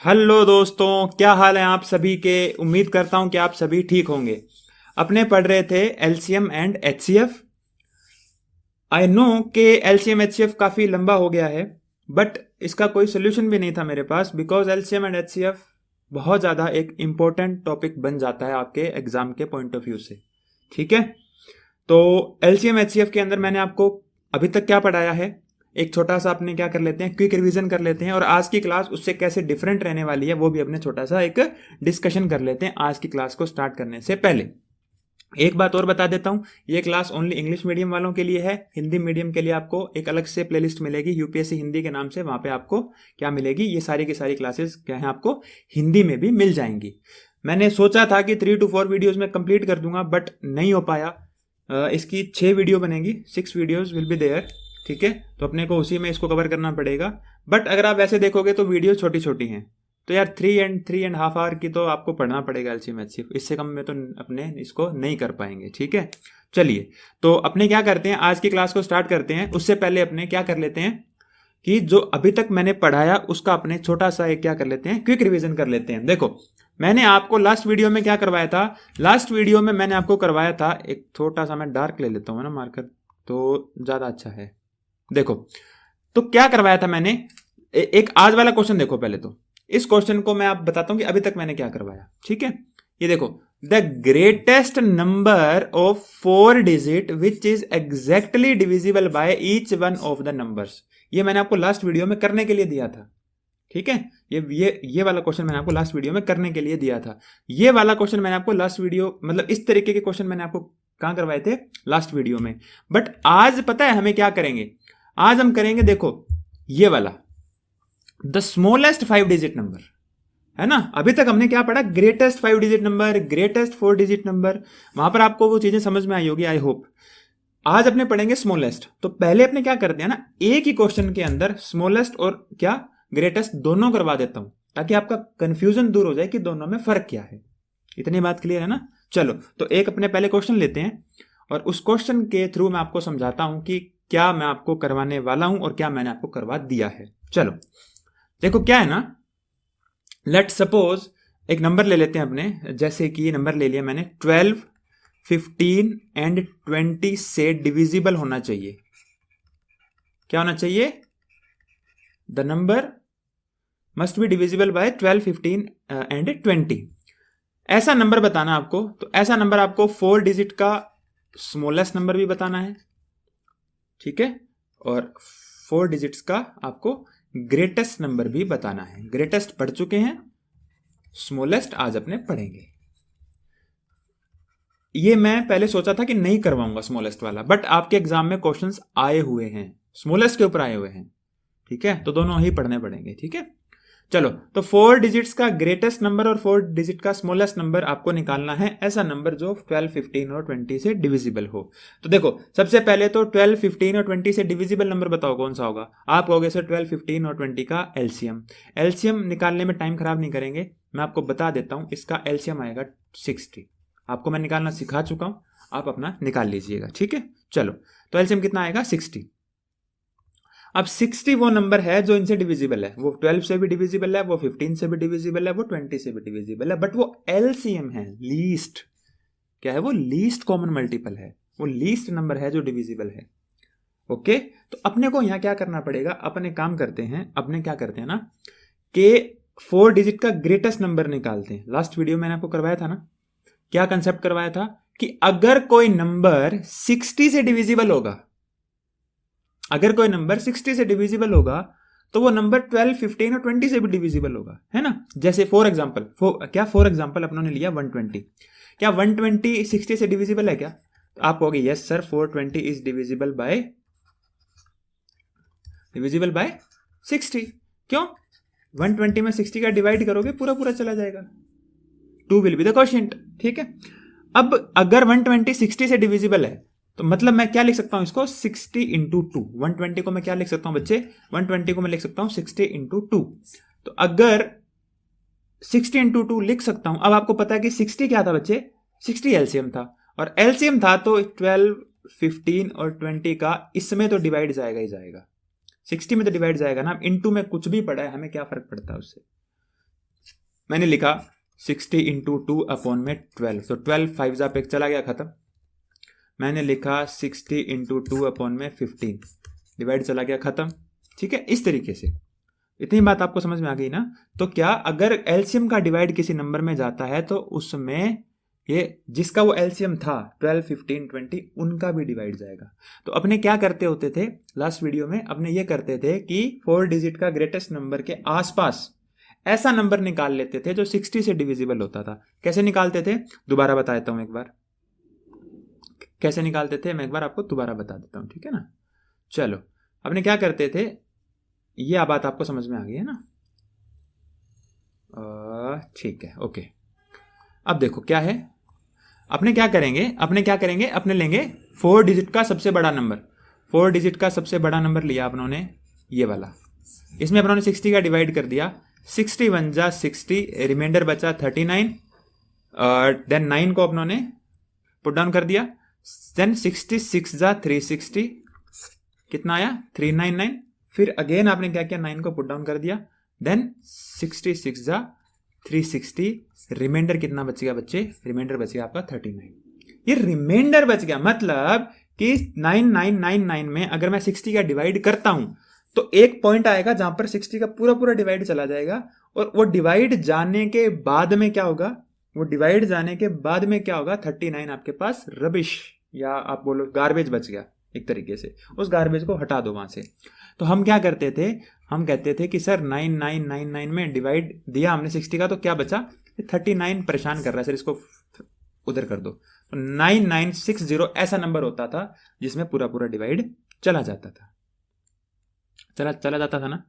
Hello दोस्तों, क्या हाल है आप सभी के। उम्मीद करता हूं कि आप सभी ठीक होंगे। अपने पढ़ रहे थे LCM and HCF. I know कि एलसीएम एचसीएफ काफ़ी लंबा हो गया है, बट इसका कोई सोल्यूशन भी नहीं था मेरे पास, बिकॉज एलसीएम एंड एचसीएफ बहुत ज़्यादा एक इम्पोर्टेंट टॉपिक बन जाता है आपके एग्जाम के पॉइंट ऑफ व्यू से। ठीक है, तो एलसीएम एचसीएफ के अंदर मैंने आपको अभी तक क्या पढ़ाया है, एक छोटा सा अपने क्या कर लेते हैं, क्विक रिवीजन कर लेते हैं, और आज की क्लास उससे कैसे डिफरेंट रहने वाली है वो भी अपने छोटा सा एक डिस्कशन कर लेते हैं आज की क्लास को स्टार्ट करने से पहले। एक बात और बता देता हूं, ये क्लास ओनली इंग्लिश मीडियम वालों के लिए है। हिंदी मीडियम के लिए आपको एक अलग से प्लेलिस्ट मिलेगी यूपीएससी हिंदी के नाम से। वहां पे आपको क्या मिलेगी, ये सारी की सारी क्लासेस क्या है आपको हिंदी में भी मिल जाएंगी। मैंने सोचा था कि 3 to 4 वीडियोस में कंप्लीट कर दूंगा, बट नहीं हो पाया। इसकी 6 वीडियो बनेगी, 6 वीडियोस विल बी देयर। ठीक है, तो अपने को उसी में इसको कवर करना पड़ेगा। बट अगर आप ऐसे देखोगे तो वीडियो छोटी छोटी हैं, तो यार 3 and 3.5 आवर की तो आपको पढ़ना पड़ेगा एलसीएम एचसीएफ। इससे कम में तो अपने इसको नहीं कर पाएंगे। ठीक है, चलिए तो अपने क्या करते हैं, आज की क्लास को स्टार्ट करते हैं। उससे पहले अपने क्या कर लेते हैं कि जो अभी तक मैंने पढ़ाया उसका अपने छोटा सा एक क्या कर लेते हैं, क्विक रिवीजन कर लेते हैं। देखो, मैंने आपको लास्ट वीडियो में क्या करवाया था। लास्ट वीडियो में मैंने आपको करवाया था, एक छोटा सा मैं डार्क ले लेता हूं ना मार्कर, तो ज्यादा अच्छा है। देखो, तो क्या करवाया था मैंने, एक आज वाला क्वेश्चन देखो। पहले तो इस क्वेश्चन को मैं आप बताता हूं कि अभी तक मैंने क्या करवाया। ठीक है, ये देखो, the greatest number of 4 digit which is exactly divisible by each one of the numbers. ये मैंने आपको लास्ट वीडियो में करने के लिए दिया था। ठीक है, ये वाला क्वेश्चन मैंने आपको लास्ट वीडियो में करने के लिए दिया था। ये वाला क्वेश्चन मैंने आपको लास्ट वीडियो, मतलब इस तरीके के क्वेश्चन मैंने आपको कहां करवाए थे, लास्ट वीडियो में। बट आज पता है हमें क्या करेंगे, आज हम करेंगे, देखो ये वाला, द स्मॉलेस्ट 5 डिजिट नंबर, है ना। अभी तक हमने क्या पढ़ा, greatest 5 digit number, greatest 4 digit number. वहां पर आपको वो चीजें समझ में आई होगी, आई होप। आज अपने पढ़ेंगे स्मॉलेस्ट। तो पहले अपने क्या करते हैं ना, एक ही क्वेश्चन के अंदर स्मॉलेस्ट और क्या ग्रेटेस्ट दोनों करवा देता हूं, ताकि आपका कंफ्यूजन दूर हो जाए कि दोनों में फर्क क्या है। इतनी बात क्लियर है ना। चलो, तो एक अपने पहले क्वेश्चन लेते हैं, और उस क्वेश्चन के थ्रू मैं आपको समझाता हूं कि क्या मैं आपको करवाने वाला हूं और क्या मैंने आपको करवा दिया है। चलो देखो, क्या है ना, लेट सपोज एक नंबर ले लेते हैं अपने, जैसे कि ये नंबर ले लिया मैंने, 12, 15 एंड 20 से डिविजिबल होना चाहिए। क्या होना चाहिए, the number must be divisible by 12, 15 and 20। ऐसा नंबर बताना आपको, तो ऐसा नंबर आपको 4 डिजिट का स्मॉलेस्ट नंबर भी बताना है। ठीक है, और 4 डिजिट्स का आपको ग्रेटेस्ट नंबर भी बताना है। ग्रेटेस्ट पढ़ चुके हैं, स्मॉलेस्ट आज अपने पढ़ेंगे। ये मैं पहले सोचा था कि नहीं करवाऊंगा स्मॉलेस्ट वाला, बट आपके एग्जाम में क्वेश्चंस आए हुए हैं, स्मॉलेस्ट के ऊपर आए हुए हैं। ठीक है, तो दोनों ही पढ़ने पड़ेंगे। ठीक है, चलो, तो 4 डिजिट्स का ग्रेटेस्ट नंबर और 4 डिजिट का स्मॉलेस्ट नंबर आपको निकालना है, ऐसा नंबर जो 12, 15 और 20 से डिविजिबल हो। तो देखो, सबसे पहले तो 12, 15 और 20 से डिविजिबल नंबर बताओ कौन सा होगा। आप कहोगे सर 12, 15 और 20 का एलसीएम। एलसीएम निकालने में टाइम खराब नहीं करेंगे, मैं आपको बता देता हूं। इसका एलसीएम आएगा 60। आपको मैं निकालना सिखा चुका हूं, आप अपना निकाल लीजिएगा। ठीक है, चलो, तो एलसीएम कितना आएगा, 60। अब 60 वो नंबर है जो इनसे डिविजिबल है, वो 12 से भी डिविजिबल है, वो 15 से भी डिविजिबल है, वो 20 से भी डिविजिबल है, बट वो एलसीएम है, लीस्ट। क्या है वो, लीस्ट कॉमन मल्टीपल है, वो लीस्ट नंबर है जो डिविजिबल है। ओके, तो अपने को यहां क्या करना पड़ेगा, अपने काम करते हैं, अपने क्या करते हैं ना कि 4 डिजिट का ग्रेटेस्ट नंबर निकालते हैं। लास्ट वीडियो मैंने आपको करवाया था ना, क्या कंसेप्ट करवाया था कि अगर कोई नंबर 60 से डिविजिबल होगा, अगर कोई नंबर 60 से डिविजिबल होगा, तो वो नंबर 12, 15 और 20 से भी डिविजिबल होगा, है ना। जैसे फॉर एग्जाम्पल, फॉर एग्जाम्पल अपनों ने लिया 120। क्या 120 60 से डिविजिबल है क्या, तो आप कहोगे yes sir 420 is divisible by 60। क्यों, 120 में 60 का डिवाइड करोगे पूरा पूरा चला जाएगा, 2 विल बी द क्वोशिएंट। ठीक है, अब अगर 120 60 से डिविजिबल है, तो मतलब मैं क्या लिख सकता हूं इसको, 60 इंटू 2। 120 को मैं क्या लिख सकता हूं बच्चे, 120 को मैं लिख सकता हूं 60 इंटू 2। तो अगर 60 इंटू 2 लिख सकता हूं, अब आपको पता है कि 60 क्या था बच्चे, 60 एलसीएम था, और एलसीएम था तो 12, 15 और 20 का इसमें तो डिवाइड जाएगा ही जाएगा, 60 में तो डिवाइड जाएगा ना। इंटू में कुछ भी पड़ा है, हमें क्या फर्क पड़ता है उससे। मैंने लिखा 60 इंटू 2 अपॉन में 12, तो 12 5 जा पे चला गया, खत्म। मैंने लिखा 60 इंटू 2 अपॉन में 15, डिवाइड चला गया, खत्म। ठीक है, इस तरीके से। इतनी बात आपको समझ में आ गई ना? तो क्या अगर एलसीएम का डिवाइड किसी नंबर में जाता है तो उसमें ये जिसका वो एलसीएम था 12, 15, 20, उनका भी डिवाइड जाएगा। तो अपने क्या करते होते थे लास्ट वीडियो में, अपने ये करते थे कि 4 डिजिट का ग्रेटेस्ट नंबर के आसपास ऐसा नंबर निकाल लेते थे जो 60 से डिविजिबल होता था। कैसे निकालते थे दोबारा बता देता हूं एक बार, कैसे निकालते थे मैं एक बार आपको दोबारा बता देता हूं, ठीक है ना। चलो, अपने क्या करते थे, ये बात आपको समझ में आ गई है ना? ठीक है, ओके। अब देखो क्या है, अपने क्या करेंगे, अपने लेंगे 4 डिजिट का सबसे बड़ा नंबर। 4 डिजिट का सबसे बड़ा नंबर लिया अपनों ये वाला, इसमें अपनों ने 60 का डिवाइड कर दिया। 61 जा 60, रिमाइंडर बचा 39, देन 9 को अपनों ने पुट डाउन कर दिया। देन 66 जा 360, कितना आया 399। फिर अगेन आपने क्या किया, 9 को पुट डाउन कर दिया। देन 66 जा 360, रिमाइंडर कितना बच गया बच्चे, रिमाइंडर बच गया आपका 39। ये रिमाइंडर बच गया मतलब कि 9999 में अगर मैं 60 का डिवाइड करता हूं तो एक पॉइंट आएगा जहां पर 60 का पूरा पूरा डिवाइड चला जाएगा, और वो डिवाइड जाने के बाद में क्या होगा, 39 आपके पास रबिश या आप बोलो गार्बेज बच गया एक तरीके से। उस गार्बेज को हटा दो वहां से। तो हम क्या करते थे, हम कहते थे कि सर 9999 में डिवाइड दिया हमने 60 का, तो क्या बचा 39 परेशान कर रहा है सर, इसको उधर कर दो। तो 9960 ऐसा नंबर होता था जिसमें पूरा पूरा डिवाइड चला जाता था, चला जाता था ना।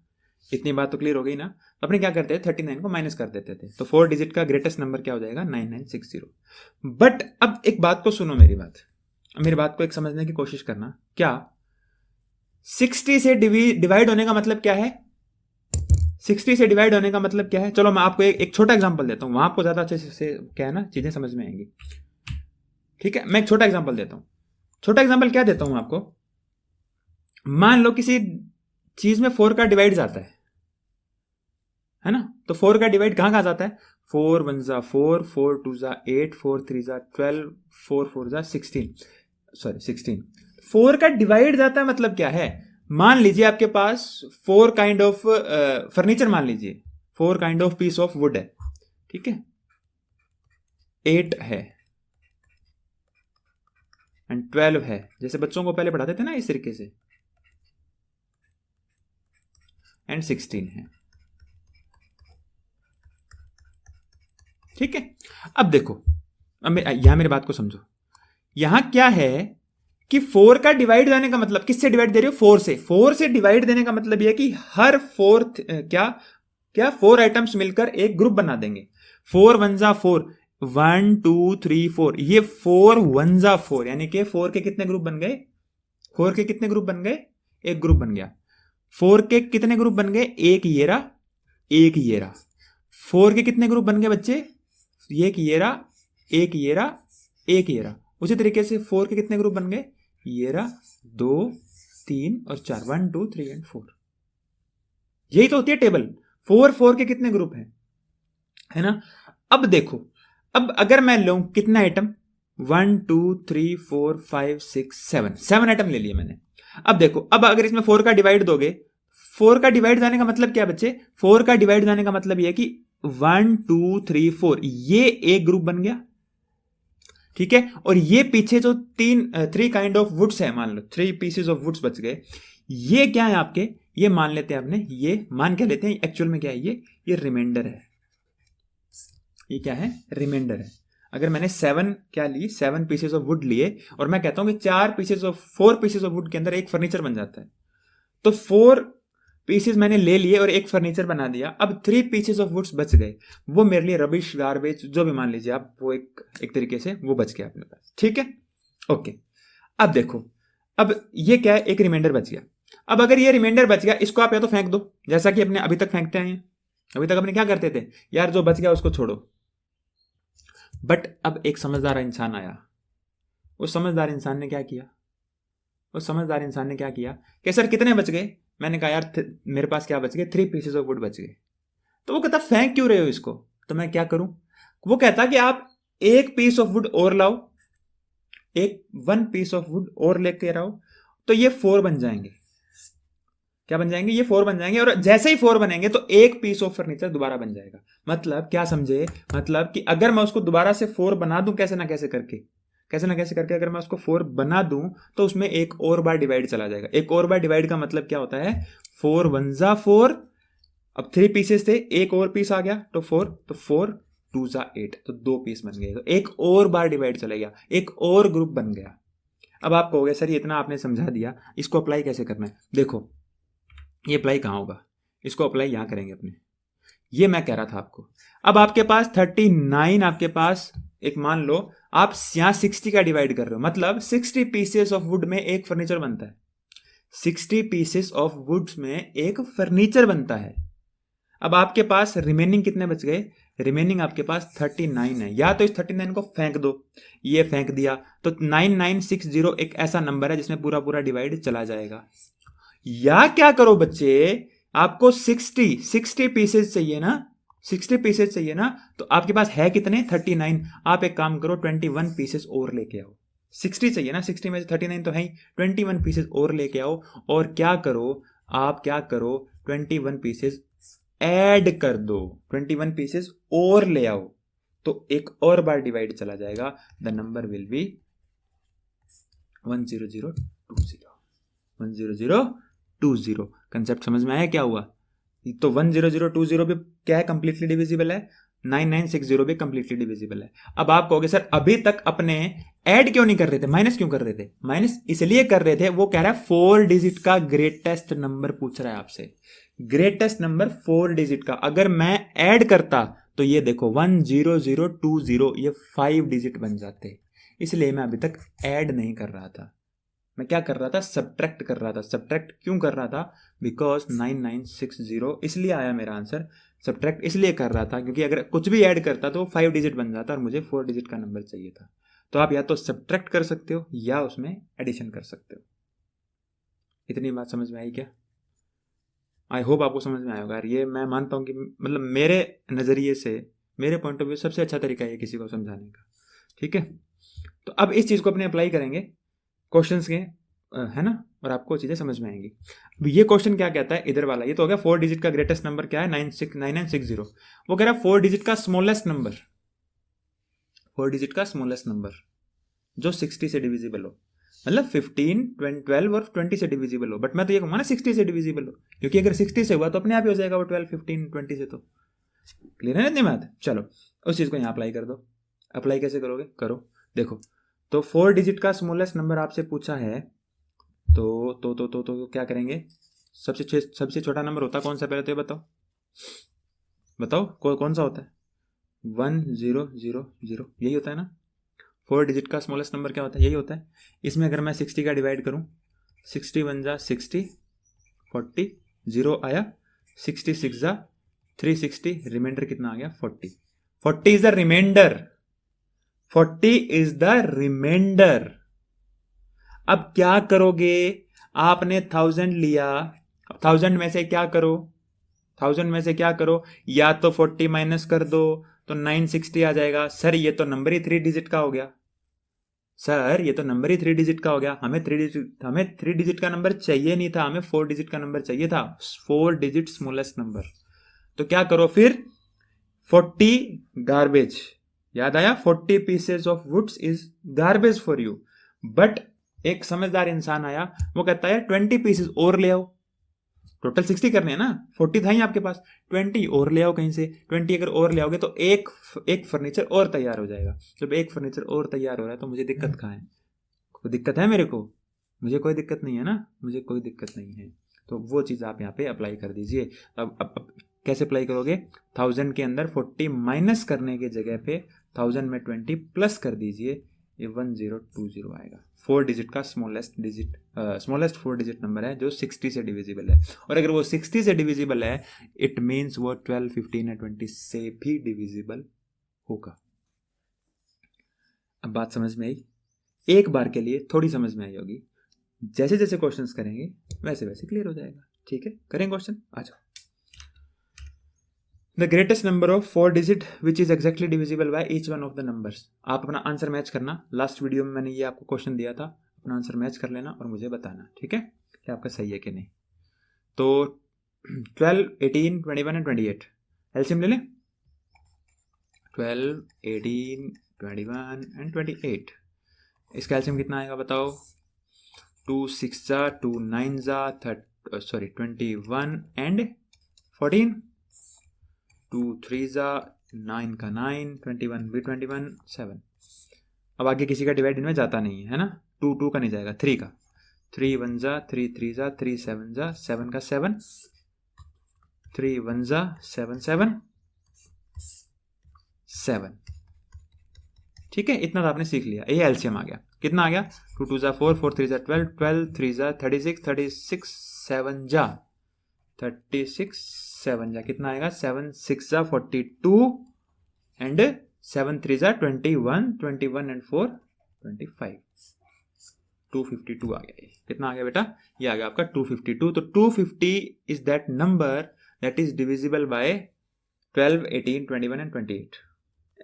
इतनी बात तो क्लियर हो गई ना। तो अपने क्या करते थे, 39 को माइनस कर देते थे, तो 4 डिजिट का ग्रेटेस्ट नंबर क्या हो जाएगा 9960। बट अब एक बात को सुनो, मेरी बात को एक समझने की कोशिश करना। क्या 60 से डिवाइड होने का मतलब क्या है, 60 से डिवाइड होने का मतलब क्या है? चलो मैं आपको एक छोटा एग्जांपल देता हूं, वहां आपको ज्यादा अच्छे से क्या है ना चीजें समझ में आएंगी। ठीक है, मैं एक छोटा एग्जांपल देता हूं। छोटा एग्जांपल क्या देता हूं आपको, मान लो किसी चीज में 4 का डिवाइड जाता है ना। तो 4 का डिवाइड कहां जाता है, 4 1 जा 4, 4 2 जा 8, 4 3 जा 12, 4 4 जा 16। 4 का डिवाइड जाता है मतलब क्या है, मान लीजिए आपके पास 4 काइंड ऑफ फर्नीचर, मान लीजिए 4 kind of peace of would है, ठीक है, 8 है एंड 12 है, जैसे बच्चों को पहले पढ़ाते थे ना इस तरीके से, एंड 16 है। ठीक है, अब देखो, अब यहां मेरी बात को समझो। यहां क्या है कि 4 का डिवाइड जाने का मतलब, किससे डिवाइड दे रहे हो, 4 से डिवाइड देने का मतलब यह कि हर 4 आइटम्स मिलकर एक ग्रुप बना देंगे। 4 1 जा 4, 1 2 3 4, ये 4 1 जा 4, यानी कि 4 के कितने ग्रुप बन गए, 4 के कितने ग्रुप बन गए, एक ग्रुप बन गया। 4 के कितने ग्रुप बन गए, एक ये रहा। 4 के कितने ग्रुप बन गए बच्चे, एक ये रहा। उसी तरीके से 4 के कितने ग्रुप बन गए, ये रहा, 2 3 और 4, 1 2 3 एंड 4। यही तो होती है टेबल। 4 के कितने ग्रुप है ना। अब देखो, अब अगर मैं लूं कितना आइटम, 1 2 3 4 5 6 7 आइटम ले लिए मैंने। अब देखो, अब अगर इसमें 4 का डिवाइड दोगे, 4 का डिवाइड जाने का मतलब क्या बच्चे, 4 का डिवाइड जाने का मतलब यह कि 1 2 3 4 ये एक ग्रुप बन गया, ठीक है। और ये पीछे जो 3 काइंड ऑफ वुड्स है, मान लो 3 पीसेस ऑफ वुड्स बच गए, ये क्या है आपके, ये मान लेते हैं आपने, ये मान क्या लेते हैं, एक्चुअल में क्या है ये रिमाइंडर है। ये क्या है, रिमाइंडर है। अगर मैंने 7 पीसेस ऑफ वुड लिए और मैं कहता हूं कि 4 पीसेस ऑफ वुड के अंदर एक फर्नीचर बन जाता है, तो 4 पीसेस मैंने ले लिए और एक फर्नीचर बना दिया। अब 3 पीसेस ऑफ वुड्स बच गए, वो मेरे लिए रबिश गार्बेज जो भी मान लीजिए आप, वो एक तरीके से वो बच गया अपने पास, ठीक है, ओके। अब देखो, अब ये क्या है, एक रिमाइंडर बच गया। अब अगर ये रिमाइंडर बच गया, इसको आप या तो फेंक दो, जैसा कि अपने अभी तक फेंकते हैं। अभी तक अपने क्या करते थे, यार जो बच गया उसको छोड़ो। बट अब एक समझदार इंसान आया, उस समझदार इंसान ने क्या किया, कि सर कितने बच गए, मैंने कहा यार मेरे पास क्या बच गए, 3 पीसेस ऑफ वुड बच गए। तो वो कहता फेंक क्यों रहे हो इसको, तो मैं क्या करूं, वो कहता कि आप एक पीस ऑफ वुड और लाओ, एक 1 पीस ऑफ वुड और लेके आओ, तो ये 4 बन जाएंगे। क्या बन जाएंगे, ये 4 बन जाएंगे, और जैसे ही 4 बनेंगे तो एक पीस ऑफ फर्नीचर दोबारा बन जाएगा। मतलब क्या समझे, मतलब कि अगर मैं उसको दोबारा से 4 बना दूं कैसे ना कैसे करके, कैसे ना कैसे करके अगर मैं उसको 4 बना दूं तो उसमें एक और बार डिवाइड चला जाएगा। एक और बार डिवाइड का मतलब क्या होता है, 4 1 जा 4, अब 3 पीसेस थे, एक और पीस आ गया तो 4, तो 4 2 जा 8, तो 2 पीस बन गए, तो एक और बार डिवाइड चला गया, एक और ग्रुप बन गया। अब आप कहोगे सर ये इतना आपने समझा दिया, इसको अप्लाई कैसे करना है। देखो ये अप्लाई कहाँ होगा, इसको अप्लाई यहां करेंगे अपने, ये मैं कह रहा था आपको। अब आपके पास 39, आपके पास एक मान लो आप यहां 60 का डिवाइड कर रहे हो, मतलब 60 पीसेस ऑफ वुड में एक फर्नीचर बनता है। 60 पीसेस ऑफ वुड्स में एक फर्नीचर बनता है। अब आपके पास रिमेनिंग कितने बच गए, रिमेनिंग आपके पास 39 है। या तो इस 39 को फेंक दो, ये फेंक दिया तो 9960 एक ऐसा नंबर है जिसमें पूरा पूरा डिवाइड चला जाएगा। या क्या करो बच्चे, आपको 60 पीसेस चाहिए ना, 60 पीसेस चाहिए ना, तो आपके पास है कितने 39, आप एक काम करो 21 पीसेस और लेके आओ। 60 चाहिए ना, 60 में से 39 तो है ही, 21 पीसेस और लेके आओ। और क्या करो, आप क्या करो 21 पीसेस ऐड कर दो, 21 पीसेस और ले आओ, तो एक और बार डिवाइड चला जाएगा। The number will be 10020, 10020। Concept समझ में आया क्या हुआ। तो 10020 भी क्या है, कंप्लीटली डिविजिबल है, 9960 भी कंप्लीटली डिविजिबल है। अब आप कहोगे सर अभी तक अपने ऐड क्यों नहीं कर रहे थे, माइनस क्यों कर रहे थे। माइनस इसलिए कर रहे थे, वो कह रहा है 4 डिजिट का ग्रेटेस्ट नंबर पूछ रहा है आपसे, ग्रेटेस्ट नंबर 4 डिजिट का। अगर मैं ऐड करता तो ये देखो 10020 ये 5 डिजिट बन जाते, इसलिए मैं अभी तक ऐड नहीं कर रहा था, मैं क्या कर रहा था, सब्ट्रैक्ट कर रहा था। सब्ट्रैक्ट क्यों कर रहा था, बिकॉज 9960 इसलिए आया मेरा आंसर। सब्ट्रैक्ट इसलिए कर रहा था क्योंकि अगर कुछ भी ऐड करता तो 5 डिजिट बन जाता और मुझे 4 डिजिट का नंबर चाहिए था। तो आप या तो सब्ट्रैक्ट कर सकते हो या उसमें एडिशन कर सकते हो। इतनी बात समझ में आई क्या, आई होप आपको समझ में आया होगा। ये मैं मानता हूँ कि मतलब मेरे नज़रिए से, मेरे पॉइंट ऑफ व्यू सबसे अच्छा तरीका है किसी को समझाने का, ठीक है। तो अब इस चीज़ को अपने अप्लाई करेंगे क्वेश्चंस के, है ना, और आपको चीज़ें समझ में आएंगी। अब ये क्वेश्चन क्या कहता है, इधर वाला ये तो हो गया 4 डिजिट का ग्रेटेस्ट नंबर क्या है, 9960। वो कह रहा है 4 डिजिट का स्मॉलेस्ट नंबर, 4 डिजिट का स्मॉलेस्ट नंबर जो 60 से डिविजिबल हो, मतलब 15 12 और 20 से डिविजिबल हो। बट मैं तो ये कहूँगा ना 60 से डिविजिबल हो, क्योंकि अगर 60 से हुआ तो अपने आप ही हो जाएगा वो 12 15 20 से। तो क्लियर है ना इतनी बात। चलो उस चीज़ को यहाँ अप्लाई कर दो। अप्लाई कैसे करोगे, करो देखो। तो 4 डिजिट का स्मॉलेस्ट नंबर आपसे पूछा है, तो क्या करेंगे, सबसे छोटा नंबर होता कौन सा, पहले तो ये बताओ, बताओ कौन सा होता है, 1000, यही होता है ना। 4 डिजिट का स्मॉलेस्ट नंबर क्या होता है, यही होता है। इसमें अगर मैं 60 का डिवाइड करूं, 60 1 जा 60, 40 0 आया, 66 जा 360, रिमाइंडर कितना आ गया 40। 40 is the remainder, 40 is the remainder. अब क्या करोगे, आपने 1000 लिया, 1000 में से क्या करो, 1000 में से क्या करो, या तो 40 माइनस कर दो तो 960 आ जाएगा। सर ये तो नंबर ही 3 डिजिट का हो गया, सर ये तो नंबर ही 3 डिजिट का हो गया। हमें 3 डिजिट का नंबर चाहिए नहीं था, हमें 4 डिजिट का नंबर चाहिए था, 4 डिजिट स्मॉलेस्ट नंबर। तो क्या करो फिर, 40 गार्बेज, याद आया 40 pieces of woods is garbage for you. But एक समझदार इंसान आया, वो कहता है 20 पीसेस और ले आओ, टोटल 60 करने हैं ना, 40 था ही आपके पास, 20 और ले आओ कहीं से। 20 अगर और ले आओगे तो एक फर्नीचर और तैयार हो जाएगा। जब एक फर्नीचर और तैयार हो रहा है तो मुझे दिक्कत कहाँ है, कोई दिक्कत है मेरे को, मुझे कोई दिक्कत नहीं है ना, मुझे कोई दिक्कत नहीं है। तो वो चीज़ आप यहाँ पे अप्लाई कर दीजिए। अब कैसे अप्लाई करोगे, 1000 के अंदर 40 माइनस करने की जगह पे 1000 में 20 प्लस कर दीजिए, ये 1020 आएगा। 4 डिजिट का स्मॉलेस्ट 4 डिजिट नंबर है जो 60 से डिविजिबल है। और अगर वो 60 से डिविजिबल है, इट मीन्स वो 12 15 या 20 से भी डिविजिबल होगा। अब बात समझ में आई, एक बार के लिए थोड़ी समझ में आई होगी, जैसे जैसे क्वेश्चंस करेंगे वैसे वैसे क्लियर हो जाएगा। ठीक है, करें क्वेश्चन, आ जाओ। The greatest number of 4 digit which is exactly divisible by each one of the numbers. आप अपना आंसर मैच करना, लास्ट वीडियो में मैंने ये आपको क्वेश्चन दिया था, अपना आंसर मैच कर लेना और मुझे बताना, ठीक है, कि आपका सही है कि नहीं। तो 12, 18, 21 एंड 28 एलसीएम ले लें। 12, 18, 21 एंड 28, इसका एलसीएम कितना आएगा बताओ। 2 6 जा, 2 9 जा, 21 एंड 14, 2 3 जा, 9 का 9, 21 भी 21, 7। अब आगे किसी का डिवाइड इनमें जाता नहीं है ना, 2 2 का नहीं जाएगा, 3 का, 3 1 जा, 3 3 जा, 3 7 जा, 7 का 7, 3 1 जा, 7 7 7, ठीक है, इतना तो आपने सीख लिया। ये एलसीएम आ गया, कितना आ गया, 2 2 जा 4, 4 3 जा 12, 12 3 जा 36, 36 7 जा 36, 7 जा कितना आएगा, 7 6 जा 42 एंड 7 3 जा 21, 21 एंड 4 25, 252 आ गया। कितना आ गया बेटा, ये आ गया आपका 252। तो 250 is that number that is divisible by 12, 18, 21 and 28,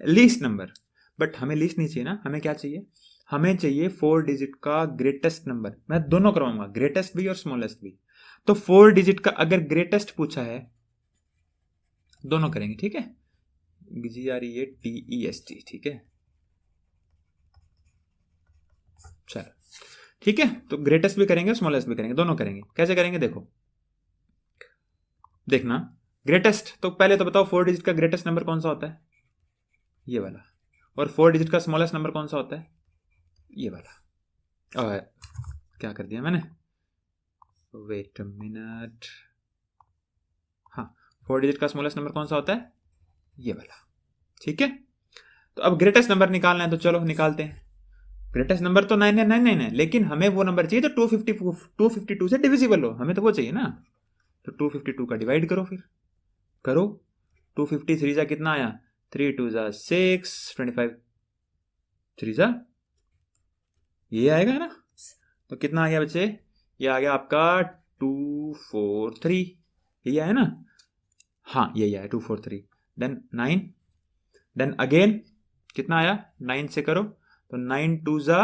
least number. But हमें लीस्ट नहीं चाहिए ना, हमें क्या चाहिए, हमें चाहिए 4 डिजिट का ग्रेटेस्ट नंबर। मैं दोनों करवाऊंगा, ग्रेटेस्ट भी और स्मॉलेस्ट भी। तो 4 डिजिट का अगर ग्रेटेस्ट पूछा है, दोनों करेंगे, ठीक है, GREATEST, ठीक है, चलो ठीक है। तो ग्रेटेस्ट भी करेंगे, स्मॉलेस्ट भी करेंगे, दोनों करेंगे। कैसे करेंगे देखो, देखना, ग्रेटेस्ट तो पहले तो बताओ 4 डिजिट का ग्रेटेस्ट नंबर कौन सा होता है, ये वाला, और 4 डिजिट का स्मॉलेस्ट नंबर कौन सा होता है, ये वाला। और क्या कर दिया मैंने, वेट अ मिनट, हाँ, 4 डिजिट का स्मॉलेस्ट नंबर कौन सा होता है, ये वाला, ठीक है। तो अब ग्रेटेस्ट नंबर निकालना है, तो चलो निकालते हैं। ग्रेटेस्ट नंबर तो 999 है, लेकिन हमें वो नंबर चाहिए जो 252 से डिविजिबल हो, हमें तो वो चाहिए ना। तो 252 का डिवाइड करो, फिर करो, 253 जा कितना आया, 3 2 जा 6, 25 3 जा, ये आएगा ना। तो कितना आ गया बच्चे, ये आ गया आपका 243, ये आया ना, हाँ यही आया 243। देन 9, देन अगेन कितना आया, 9 से करो, तो 9 2 जा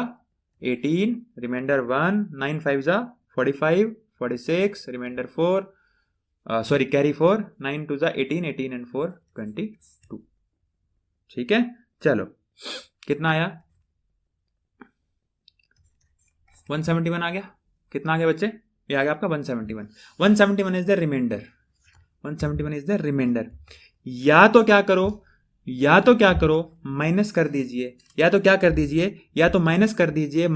18, रिमाइंडर 1, 9 5 जा 45, 46, रिमाइंडर 4, सॉरी कैरी 4, 9 2 जा 18, 18 एंड 4 22, ठीक है। चलो कितना आया, 171 आ गया। कितना आ गया बच्चे, ये आ गया आपका 171। 171 is the remainder, 171 is the remainder. या तो क्या करो, माइनस कर दीजिए, या तो क्या कर दीजिए, या तो माइनस कर दीजिए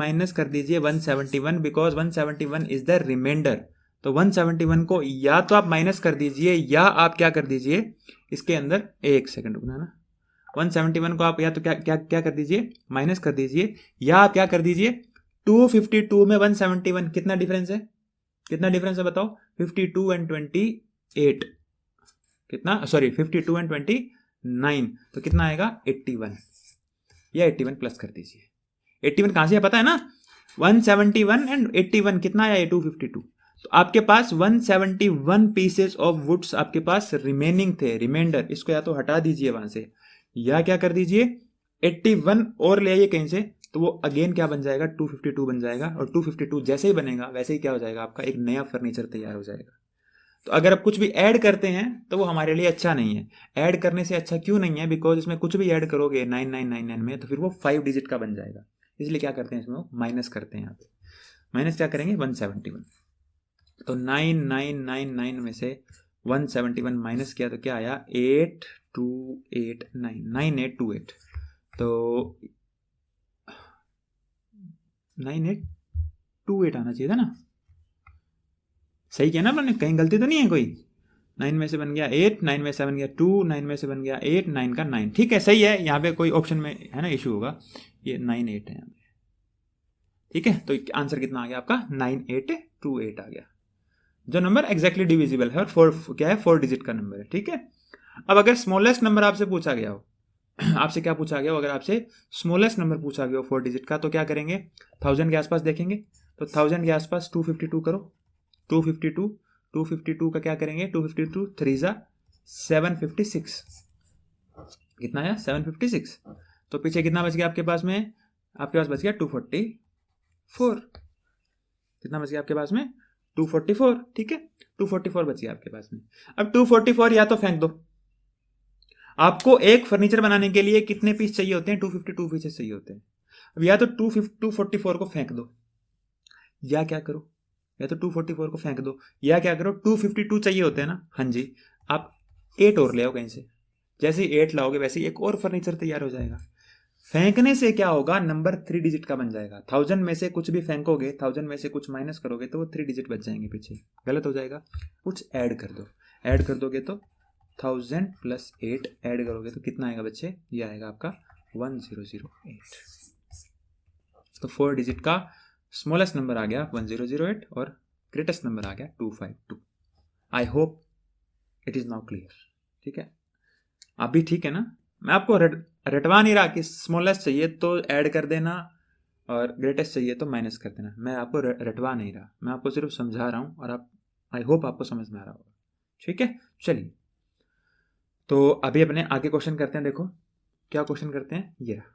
171, बिकॉज 171 इज द रिमाइंडर। तो 171 को या तो आप माइनस कर दीजिए, या आप क्या कर दीजिए, इसके अंदर एक सेकंड रुकना ना, 171 को आप या तो क्या कर दीजिए, माइनस कर दीजिए, या आप क्या कर दीजिए, 252 में 171 कितना डिफरेंस है, बताओ, 52 एंड 28, कितना, सॉरी 52 एंड 29, तो कितना आएगा 81, या 81 प्लस कर दीजिए। 81 कहां से है पता है ना, 171 एंड 81 कितना आया, 252। तो आपके पास 171 पीसेस ऑफ वुड्स आपके पास रिमेनिंग थे, रिमाइंडर, इसको या तो हटा दीजिए वहां से, या क्या कर दीजिए 81 और ले आइए कहीं से, तो वो अगेन क्या बन जाएगा, 252 बन जाएगा। और 252 जैसे ही बनेगा वैसे ही क्या हो जाएगा, आपका एक नया फर्नीचर तैयार हो जाएगा। तो अगर आप कुछ भी ऐड करते हैं तो वो हमारे लिए अच्छा नहीं है। ऐड करने से अच्छा क्यों नहीं है, बिकॉज इसमें कुछ भी ऐड करोगे 9999 में, तो फिर वो 5 डिजिट का बन जाएगा। इसलिए क्या करते हैं, इसमें वो माइनस करते हैं। यहाँ पे माइनस क्या करेंगे, 171। तो 9999 में से 171 माइनस किया तो क्या आया, 8289, 9828। तो 9828 आना चाहिए था ना, सही किया ना आपने, कहीं गलती तो नहीं है कोई। 9 में से बन गया 8, 9 में से बन गया 2, 9 में से बन गया 8, 9 का 9, ठीक है सही है। यहाँ पे कोई ऑप्शन में है ना इशू होगा, ये 98 है यहाँ पे, ठीक है। तो आंसर कितना आ गया आपका, 9828 आ गया, जो नंबर एग्जैक्टली डिविजिबल है और 4 क्या है, 4 डिजिट का नंबर है, ठीक है। अब अगर स्मॉलेस्ट नंबर आपसे पूछा गया हो, आपसे क्या पूछा गया हो, अगर आपसे स्मॉलेस्ट नंबर पूछा गया हो 4 डिजिट का, तो क्या करेंगे, 1000 के आसपास देखेंगे। तो 1000 के आसपास 252 करो, 252 का क्या करेंगे, 252 3 जा 756। कितना आया? 756। तो पीछे कितना बच गया आपके पास में? आपके पास बच गया 244। कितना बच गया आपके पास में? 244। ठीक है, 244 बच गया आपके पास में। अब 244 या तो फेंक दो। आपको एक फर्नीचर बनाने के लिए कितने पीस चाहिए होते हैं? 252 पीसेस चाहिए होते हैं। अब या तो 244 को फेंक दो, या क्या करो, या तो 244 को फेंक दो, या क्या करो, 252 चाहिए होते हैं ना? हाँ जी, आप 8 और ले आओ कहीं से। जैसे ही 8 लाओगे वैसे ही एक और फर्नीचर तैयार हो जाएगा। फेंकने से क्या होगा? नंबर 3 डिजिट का बन जाएगा। 1000 में से कुछ भी फेंकोगे, 1000 में से कुछ माइनस करोगे तो वो 3 डिजिट बच जाएंगे पीछे। गलत हो जाएगा। कुछ ऐड कर दो। ऐड कर दोगे तो 1000 प्लस 8 ऐड करोगे तो कितना आएगा बच्चे? ये आएगा आपका 1008। तो 4 डिजिट का स्मॉलेस्ट नंबर आ गया 1008 और ग्रेटेस्ट नंबर आ गया 252। I hope it is now clear. ठीक है, अभी ठीक है ना? मैं आपको रटवा नहीं रहा कि स्मॉलेस्ट चाहिए तो ऐड कर देना और ग्रेटेस्ट चाहिए तो माइनस कर देना। मैं आपको रटवा नहीं रहा, मैं आपको सिर्फ समझा रहा हूं और आप, आई होप आपको समझ में आ रहा होगा। ठीक है, चलिए तो अभी अपने आगे क्वेश्चन करते हैं। देखो क्या क्वेश्चन करते हैं, ये रहा।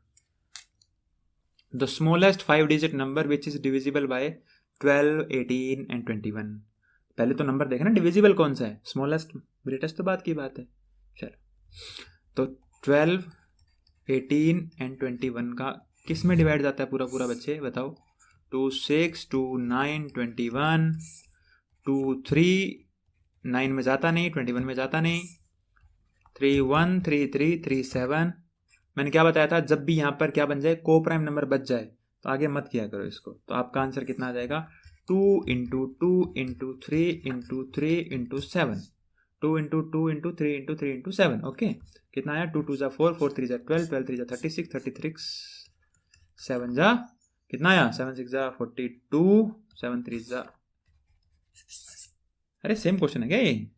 The smallest 5 digit number which is divisible by 12, 18 and 21। पहले तो नंबर देखना डिविजिबल कौन सा है, स्मॉलेस्ट ग्रेटेस्ट तो बात की बात है। चलो तो 12, 18 एंड 21 का किस में डिवाइड जाता है पूरा पूरा बच्चे बताओ? 2, 6, 2, 9, 21, 2, 3, 9 में जाता नहीं, 21 में जाता नहीं, 3, 1, 3, 3, 3, 7। मैंने क्या बताया था? जब भी यहाँ पर क्या बन जाए, को प्राइम नंबर बच जाए तो आगे मत किया करो इसको। तो आपका आंसर कितना आ जाएगा? 2 into 2 into 3 into 3 into 7। 2 into 2 into 3 into 3 into 7। Okay, कितना आया? 2 2 जा 4, 4 3 जा 12, 12 3 जा 36, 36 7 जा कितना आया? 7 6 जा 42, 7 3 जा, अरे सेम क्वेश्चन है क्या ये?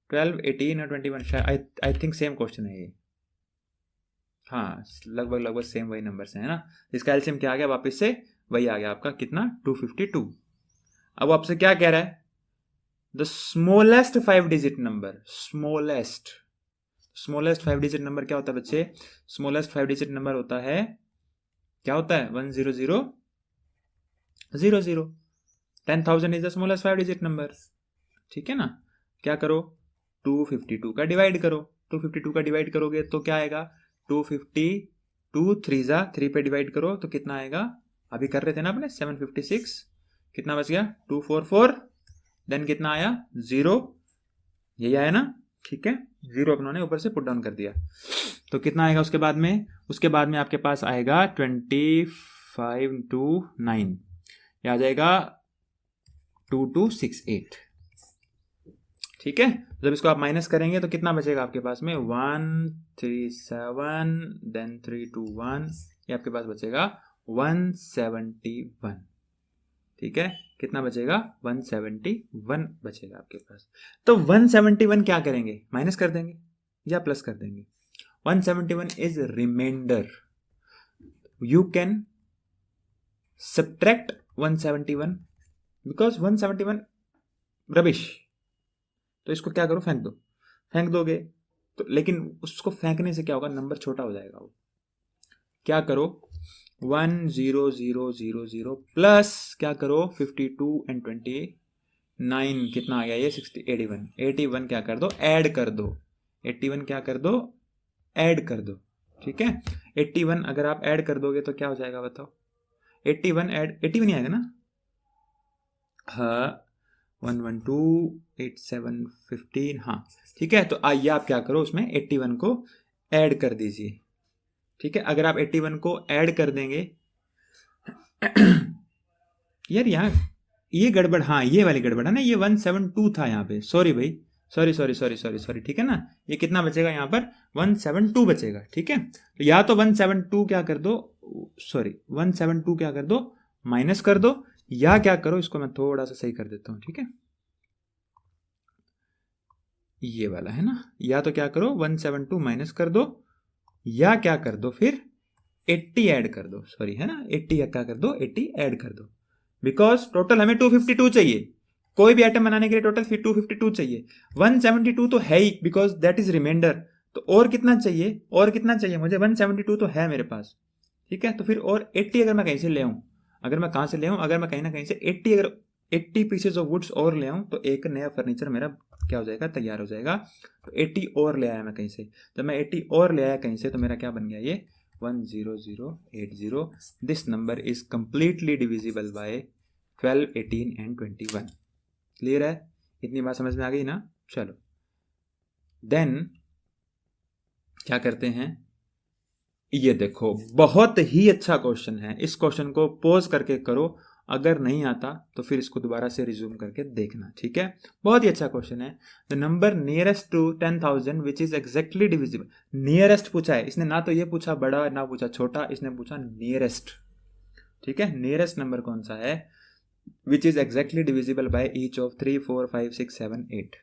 12, 18 और 21 आई थिंक सेम क्वेश्चन है ये। हाँ, लगभग लगभग सेम वही नंबर है ना? इसका एलसीएम क्या आ गया? वापस से वही आ गया आपका, कितना? 252। अब आपसे क्या कह रहा है? The smallest 5 digit number. Smallest 5 digit number क्या होता है बच्चे? स्मॉलेस्ट 5 डिजिट नंबर होता है, क्या होता है? 10000। 10,000 is the smallest 5 digit number. ठीक है ना? क्या करो? 252 का डिवाइड करो। 252 का डिवाइड करोगे तो क्या आएगा? 252 3 जा 3 पे डिवाइड करो तो कितना आएगा? अभी कर रहे थे ना अपने 756। कितना बच गया? 244। देन कितना आया? 0। यही आया ना? ठीक है, 0 अपनों ऊपर से पुट डाउन कर दिया। तो कितना आएगा उसके बाद में? उसके बाद में आपके पास आएगा 25 to 9, यह आ जाएगा 2268। ठीक है, जब इसको आप माइनस करेंगे तो कितना बचेगा आपके पास में? 137 देन 321, ये आपके पास बचेगा 171। ठीक है, कितना बचेगा? 171 बचेगा आपके पास। तो 171 क्या करेंगे? माइनस कर देंगे या प्लस कर देंगे? 171 is remainder. You can subtract 171 because 171 rubbish. तो इसको क्या करो? फेंक दो। फेंक दोगे तो, लेकिन उसको फेंकने से क्या होगा? नंबर छोटा हो जाएगा। वो क्या करो? 10000 प्लस क्या करो? 52 एंड 29 कितना आ गया? ये 81। 81 क्या कर दो? ऐड कर दो। 81 क्या कर दो? ऐड कर दो। ठीक है, 81 अगर आप ऐड कर दोगे तो क्या हो जाएगा बताओ? 81 ऐड 81 ही आएगा ना? हाँ, 1128715। हाँ ठीक है, तो आइए आप क्या करो, उसमें 81 को ऐड कर दीजिए। ठीक है, अगर आप 81 को ऐड कर देंगे यार यहाँ ये गड़बड़, हाँ ये वाली गड़बड़ है ना, ये 172 था यहाँ पे। सॉरी भाई, सॉरी। ठीक है ना, ये कितना बचेगा यहाँ पर? 172 बचेगा। ठीक है, तो या तो 172 क्या कर दो, सॉरी 172 क्या कर दो? माइनस कर दो, या क्या करो, इसको मैं थोड़ा सा सही कर देता हूं। ठीक है, ये वाला है ना, या तो क्या करो 172 माइनस कर दो, या क्या कर दो फिर 80 ऐड कर दो। सॉरी है ना, 80 क्या कर दो? 80 ऐड कर दो, बिकॉज टोटल हमें 252 चाहिए। कोई भी आइटम बनाने के लिए टोटल 252 चाहिए। 172 तो है ही, बिकॉज दैट इज रिमाइंडर। तो और कितना चाहिए, और कितना चाहिए मुझे, 172 तो है मेरे पास, ठीक है। तो फिर और 80 अगर मैं कहीं से ले आऊँ, अगर मैं कहाँ से ले आऊँ, अगर मैं कहीं ना कहीं से 80 अगर 80 पीसेज ऑफ वुड्स और ले आऊँ तो एक नया फर्नीचर मेरा क्या हो जाएगा, तैयार हो जाएगा। तो 80 और ले आया मैं कहीं से, जब मैं 80 और ले आया कहीं से तो मेरा क्या बन गया, ये 10080। This number is completely divisible by 12, 18 and 21। Clear है, इतनी बात समझ में आ गई ना। चलो देन क्या करते हैं, ये देखो बहुत ही अच्छा क्वेश्चन है। इस क्वेश्चन को पॉज करके करो, अगर नहीं आता तो फिर इसको दोबारा से रिज्यूम करके देखना, ठीक है। बहुत ही अच्छा क्वेश्चन है। The number nearest to 10,000 which is exactly divisible. Nearest पूछा है इसने, ना तो ये पूछा बड़ा ना पूछा छोटा, इसने पूछा नियरेस्ट, ठीक है। नियरेस्ट नंबर कौन सा है, विच is exactly divisible by each of 3, 4, 5, 6, 7, 8।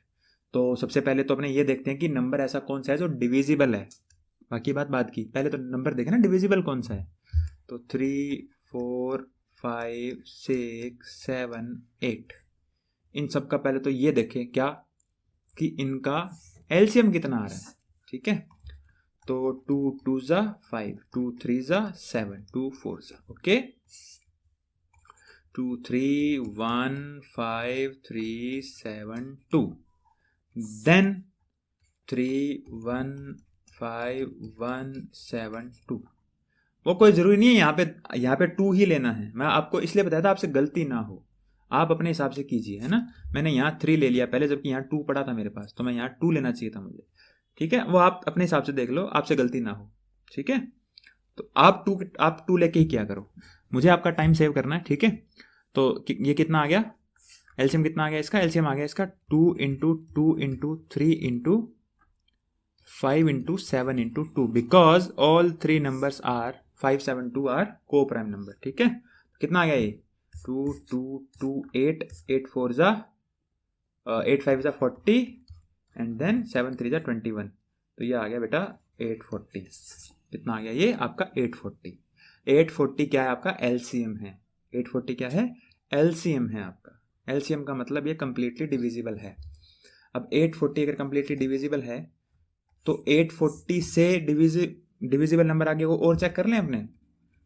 तो सबसे पहले तो अपने ये देखते हैं कि नंबर ऐसा कौन सा है जो डिविजिबल है, बाकी बात की। पहले तो नंबर देखे ना डिविजिबल कौन सा है। तो 3, 4, 5, 6, 7, 8, इन सब का पहले तो ये देखें क्या कि इनका एलसीएम कितना आ रहा है, ठीक है। तो 2 2 जा 5, 2 3 जा 7, 2 4 जा, ओके। 2 3 1 5 3 7 2, देन 3 1 5 1 7 2। वो कोई जरूरी नहीं है यहाँ पे 2 ही लेना है, मैं आपको इसलिए बताया था आपसे गलती ना हो, आप अपने हिसाब से कीजिए, है ना। मैंने यहाँ 3 ले लिया पहले, जबकि यहाँ 2 पड़ा था मेरे पास, तो मैं यहाँ 2 लेना चाहिए था मुझे, ठीक है। वो आप अपने हिसाब से देख लो, आपसे गलती ना हो, ठीक है। तो आप 2 लेके ही क्या करो, मुझे आपका टाइम सेव करना है, ठीक है। तो ये कितना आ गया, एलसीएम कितना आ गया इसका, एलसीएम आ गया इसका 2 into 2 into 3 into 5 into 7 into 2, because all 3 numbers are 5 7 2 are coprime number, ठीक है। कितना आ गया ये 2 2 2 8 8 4 जा 8 5 जा 40 एंड देन 7 3 जा 21। तो ये आ गया बेटा 840। कितना आ गया ये आपका 840। 840 क्या है आपका एलसीएम है, 840 क्या है एलसीएम है आपका। एलसीएम का मतलब ये कंप्लीटली डिविजिबल है। अब 840 अगर कंप्लीटली डिविजिबल है तो 840 से डिविजिबल नंबर आगे वो और चेक कर लें अपने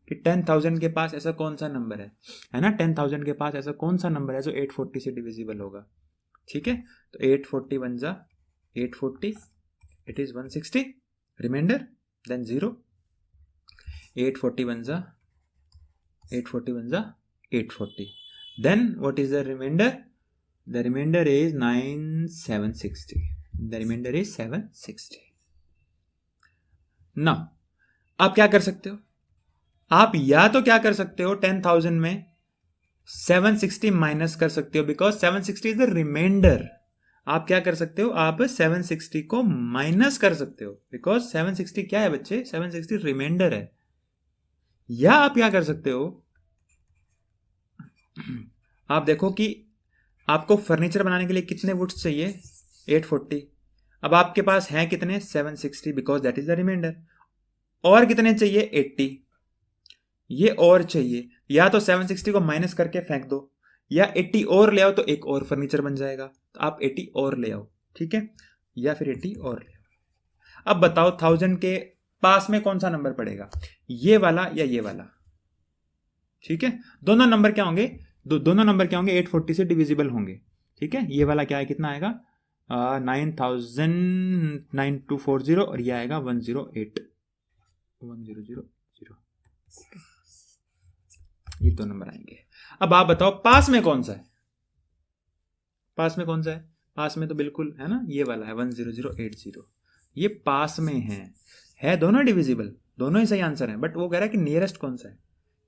कि 10,000 के पास ऐसा कौन सा नंबर है ना। 10,000 के पास ऐसा कौन सा नंबर है जो 840 से डिविजिबल होगा, ठीक है। तो 840 बन जा 840, इट इज 160 रिमाइंडर, देन 0। 840 बन जा 840, then what is the remainder? The remainder is 760. The remainder is 760. Now आप क्या कर सकते हो, आप या तो क्या कर सकते हो 10,000 में 760 माइनस कर सकते हो, बिकॉज 760 इज द रिमाइंडर। आप क्या कर सकते हो, आप 760 को माइनस कर सकते हो, बिकॉज 760 क्या है बच्चे, 760 रिमाइंडर है। या आप क्या कर सकते हो, आप देखो कि आपको फर्नीचर बनाने के लिए कितने वुड्स चाहिए 840। अब आपके पास हैं कितने 760, because that is the remainder. और कितने चाहिए 80, ये और चाहिए। या तो 760 को माइनस करके फेंक दो, या 80 और ले आओ तो एक और फर्नीचर बन जाएगा। तो आप 80 और ले आओ, ठीक है, या फिर 80 और ले आओ। अब बताओ 1000 के पास में कौन सा नंबर पड़ेगा, ये वाला या ये वाला, ठीक है। दोनों नंबर क्या होंगे, दोनों नंबर क्या होंगे 840 से डिविजिबल होंगे, ठीक है। ये वाला क्या है, कितना आएगा 9,9240 और ये आएगा 108 1000। ये दो नंबर आएंगे। अब आप बताओ पास में कौन सा है, पास में कौन सा है, पास में तो बिल्कुल है ना ये वाला है 10080। ये पास में है दोनों डिविजिबल, दोनों ही सही आंसर है। बट वो कह रहा है कि नियरेस्ट कौन सा है।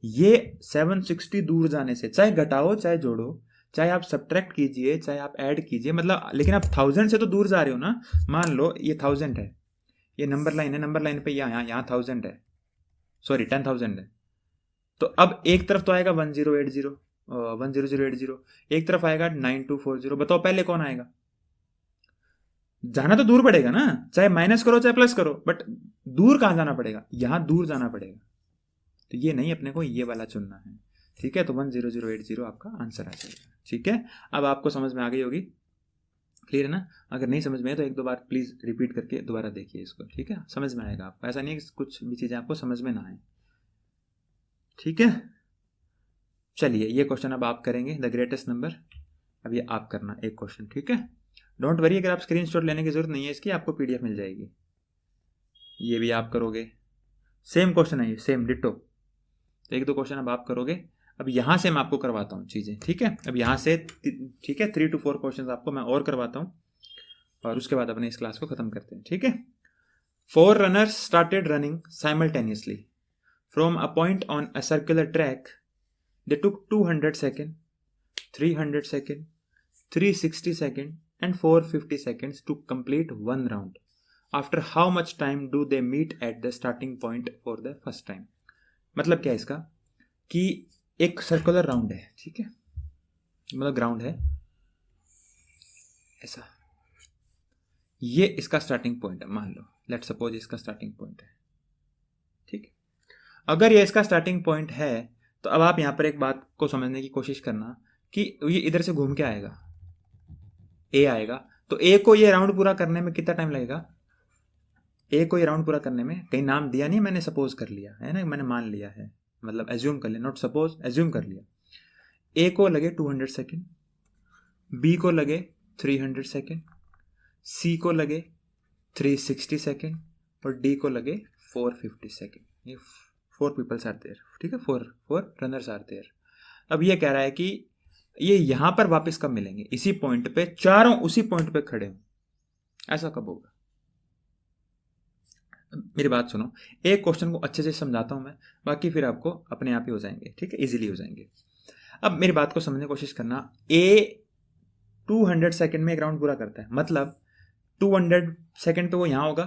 ये 760 दूर जाने से, चाहे घटाओ चाहे जोड़ो, चाहे आप सब्ट्रैक्ट कीजिए चाहे आप ऐड कीजिए, मतलब लेकिन आप 1000 से तो दूर जा रहे हो ना। मान लो ये 1000 है, ये नंबर लाइन है, नंबर लाइन पे यहाँ 1000 है, सॉरी 10,000 है। तो अब एक तरफ तो आएगा 10080, एक तरफ आएगा 9240। बताओ पहले कौन आएगा, जाना तो दूर पड़ेगा ना, चाहे माइनस करो चाहे प्लस करो, बट दूर कहां जाना पड़ेगा, यहां दूर जाना पड़ेगा। तो ये नहीं, अपने को ये वाला चुनना है। ठीक है, तो 10080 आपका आंसर आ जाएगा। ठीक है, अब आपको समझ में आ गई होगी, क्लियर है ना? अगर नहीं समझ में है तो एक दो बार प्लीज़ रिपीट करके दोबारा देखिए इसको, ठीक है, समझ में आएगा आपको। ऐसा नहीं है कि कुछ भी चीज़ें आपको समझ में ना आए। ठीक है, चलिए ये क्वेश्चन अब आप करेंगे, द ग्रेटेस्ट नंबर। अब ये आप करना एक क्वेश्चन, ठीक है। डोंट वरी, अगर आप स्क्रीनशॉट लेने की जरूरत नहीं है इसकी, आपको पीडीएफ मिल जाएगी। ये भी आप करोगे, सेम क्वेश्चन है ये, सेम डिट्टो। तो एक दो क्वेश्चन अब आप करोगे। अब यहाँ से मैं आपको करवाता हूँ चीज़ें, ठीक है। अब यहाँ से, ठीक है, 3 to 4 क्वेश्चन आपको मैं और करवाता हूँ, और उसके बाद अपने इस क्लास को खत्म करते हैं, ठीक है। 4 runners started running simultaneously from a point on a circular track. They took 200 seconds, 300 seconds, 360 seconds, and 450 seconds to complete one round. After how much time do they meet at the starting point for the first time? मतलब क्या है इसका, कि एक circular round है, ठीक है, मतलब ग्राउंड है ऐसा, ये इसका स्टार्टिंग पॉइंट है, मान लो, लेट सपोज इसका स्टार्टिंग पॉइंट है, ठीक है। अगर ये इसका स्टार्टिंग पॉइंट है तो अब आप यहाँ पर एक बात को समझने की कोशिश करना कि ये इधर से घूम के आएगा, ए आएगा, तो ए को ये राउंड पूरा करने में कितना टाइम लगेगा? ए को ये राउंड पूरा करने में, कहीं नाम दिया नहीं, मैंने सपोज कर लिया है ना, मैंने मान लिया है, मतलब एज्यूम कर लिया, नॉट सपोज, एज्यूम कर लिया। ए को लगे 200 सेकेंड, बी को लगे 300 सेकेंड, सी को लगे 360 सेकेंड, और डी को लगे 450 सेकेंड। ये 4 पीपल्स आर देयर, ठीक है, 4 रनर्स आर देयर। अब ये कह रहा है कि ये यहां पर वापस कब मिलेंगे? इसी पॉइंट पे, चारों उसी पॉइंट पे खड़े हो, ऐसा कब होगा? मेरी बात सुनो, एक क्वेश्चन को अच्छे से समझाता हूं मैं, बाकी फिर आपको अपने आप ही हो जाएंगे, ठीक है, इजीली हो जाएंगे। अब मेरी बात को समझने की कोशिश करना। ए 200 सेकेंड में एक राउंड पूरा करता है, मतलब 200 सेकेंड पे वो यहां होगा,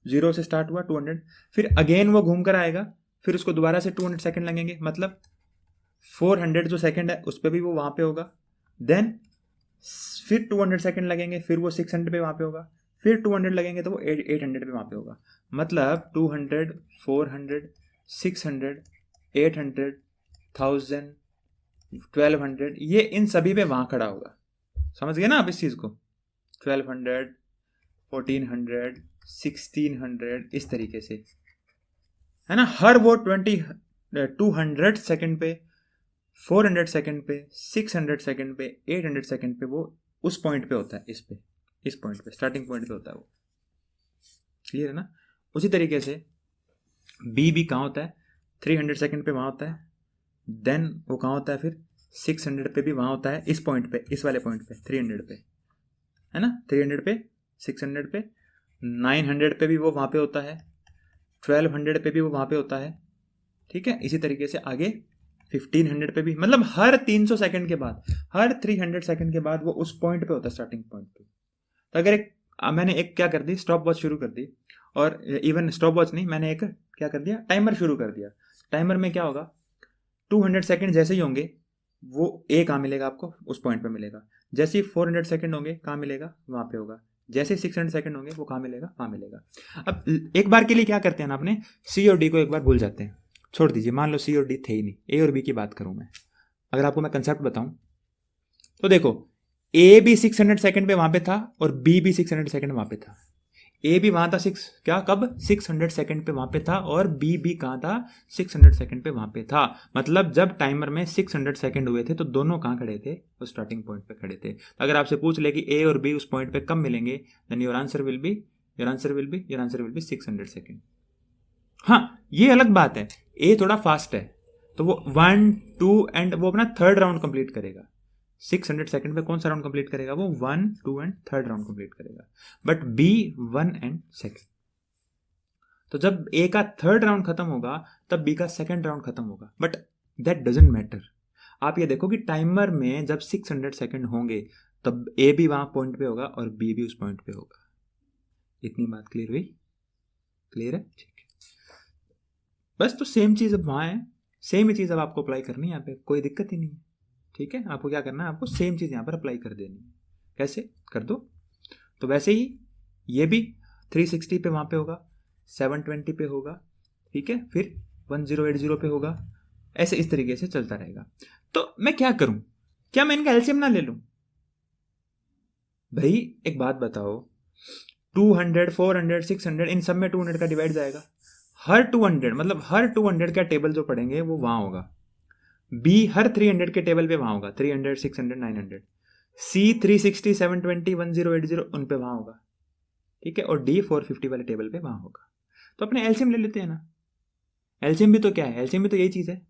0 से स्टार्ट हुआ 200, फिर अगेन वो घूम कर आएगा, फिर उसको दोबारा से 200 सेकेंड लगेंगे, मतलब 400 जो सेकेंड है उस पर भी वो वहां पे होगा, देन फिर 200 सेकेंड लगेंगे, फिर वो 600 पे वहां पे होगा, फिर 200 लगेंगे तो वो 800 पे वहां पे होगा। मतलब 200, 400, 600, 800, 1000, 1200, ये इन सभी पे वहां खड़ा होगा। समझ गए ना आप इस चीज को? 1200, 1400, 1600, इस तरीके से, है ना। हर वो 200 सेकेंड पे, 400 सेकेंड पे, 600 सेकेंड पे, 800 सेकेंड पे वो उस पॉइंट पे होता है, इस पॉइंट पे, स्टार्टिंग पॉइंट पे होता है वो। क्लियर है ना? उसी तरीके से बी भी कहाँ होता है? 300 सेकेंड पे वहाँ होता है, देन वो कहाँ होता है फिर? 600 पे भी वहाँ होता है, इस पॉइंट पे, इस वाले पॉइंट पे, 300 पे, है ना, 300 पे, 600 पे, 900 पे भी वो वहाँ पे होता है, 1200 पे भी वो वहाँ पे होता है, ठीक है। इसी तरीके से आगे 1500 पे भी, मतलब हर 300 सेकंड के बाद, हर 300 सेकंड के बाद वो उस पॉइंट पे होता है, स्टार्टिंग पॉइंट पे। तो अगर मैंने एक क्या कर दी, स्टॉप वॉच शुरू कर दी, और इवन स्टॉप वॉच नहीं, मैंने एक क्या कर दिया, टाइमर शुरू कर दिया। टाइमर में क्या होगा, 200 सेकंड जैसे ही होंगे वो ए कहाँ मिलेगा आपको? उस पॉइंट पे मिलेगा। जैसे ही 400 सेकंड होंगे कहाँ मिलेगा? वहां पे होगा। जैसे 600 सेकंड होंगे वो कहाँ मिलेगा? वहां मिलेगा। अब एक बार के लिए क्या करते हैं ना, अपने सी और डी को एक बार भूल जाते हैं, छोड़ दीजिए, मान लो सी और डी थे ही नहीं, ए और बी की बात करूं मैं। अगर आपको मैं कंसेप्ट बताऊं तो देखो, ए भी 600 सेकंड पे वहां पे था और बी भी 600 सेकंड वहां पे था। ए भी वहां था कब 600 सेकंड पे वहां पे था, और बी भी कहां था? 600 सेकंड पे वहां पे था। मतलब जब टाइमर में 600 सेकंड हुए थे तो दोनों कहां खड़े थे? वो स्टार्टिंग पॉइंट पे खड़े थे। अगर आपसे पूछ ले कि ए और बी उस पॉइंट पे कब मिलेंगे, then your answer will be 600 second. हाँ, ये अलग बात है, ए थोड़ा फास्ट है तो वो 1, 2 एंड वो अपना थर्ड राउंड कंप्लीट करेगा। 600 सेकंड पे कौन सा राउंड कंप्लीट करेगा? वो 1, 2 एंड थर्ड राउंड कंप्लीट करेगा। But B 1 and second. तो जब ए का थर्ड राउंड खत्म होगा तब बी का सेकंड राउंड खत्म होगा, बट दैट डजंट मैटर। आप ये देखो कि टाइमर में जब 600 सेकंड होंगे तब ए भी वहां पॉइंट पे होगा और बी भी उस पॉइंट पे होगा। इतनी बात क्लियर हुई? क्लियर है? ठीक है, बस तो सेम चीज अब वहां है, सेम ही चीज अब आपको अप्लाई करनी है यहाँ पे, कोई दिक्कत ही नहीं है। ठीक है, आपको क्या करना है, आपको सेम चीज यहाँ पर अप्लाई कर देनी है। कैसे कर दो? तो वैसे ही ये भी 360 पे वहां पे होगा, 720 पे होगा, ठीक है, फिर 1080 पे होगा, ऐसे इस तरीके से चलता रहेगा। तो मैं क्या करूं, क्या मैं इनका एलसीएम ना ले लूं? भाई एक बात बताओ, 200, 400, 600 इन सब में 200 का डिवाइड जाएगा। हर 200 मतलब हर 200 का टेबल जो पढ़ेंगे वो वहां होगा। बी हर 300 के टेबल पे वहां होगा, 300, 600, 900। सी 360, 720, 1080 उन पे वहां होगा, ठीक है। और डी 450 वाले टेबल पे वहां होगा। तो अपने एलसीएम ले लेते हैं ना। एलसीएम भी तो क्या है, एलसीएम भी तो यही चीज है,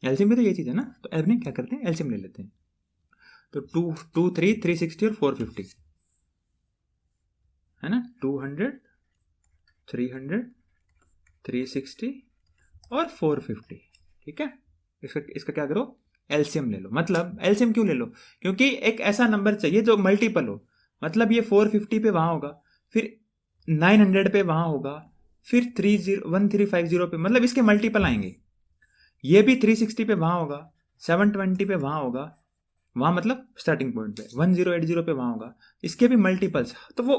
एलसीएम भी तो यही चीज है ना। तो अपने क्या करते हैं, एलसीएम ले लेते हैं। तो 2, 3, 360 और 450 है ना। 200, 300, 360 और 450, ठीक है। इसका क्या करो, एलसीएम ले लो। मतलब एलसीएम क्यों ले लो, क्योंकि एक ऐसा नंबर चाहिए जो मल्टीपल हो। मतलब ये 450 पे वहां होगा, फिर 900 पे वहां होगा, फिर 1350 पे, मतलब इसके मल्टीपल आएंगे। ये भी 360 पे वहां होगा, 720 पे वहां होगा, वहां मतलब स्टार्टिंग पॉइंट पे 1080 पे वहां होगा। इसके भी मल्टीपल्स, तो वो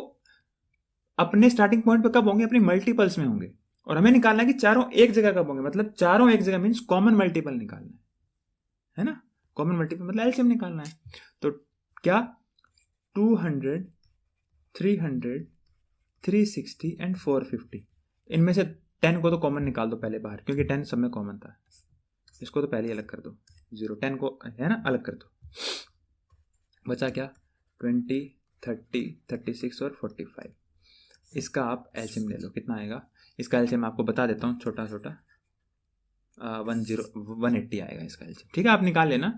अपने स्टार्टिंग पॉइंट पे कब होंगे, अपने मल्टीपल्स में होंगे। और हमें निकालना है कि चारों एक जगह कब होंगे, मतलब चारों एक जगह मीन्स कॉमन मल्टीपल निकालना है ना। कॉमन मल्टीपल मतलब एलसीएम निकालना है। तो क्या 200, 300, 360 एंड 450, इनमें से 10 को तो कॉमन निकाल दो पहले बाहर, क्योंकि 10 सब में कॉमन था। इसको तो पहले ही अलग कर दो, 0, 10 को है ना अलग कर दो। बचा क्या, 20, 30, 36 और 45। इसका आप एलसीएम ले लो, कितना आएगा। इसका एलसीएम आपको बता देता हूँ, छोटा छोटा 180 आएगा इसका एलसीएम, ठीक है। आप निकाल लेना,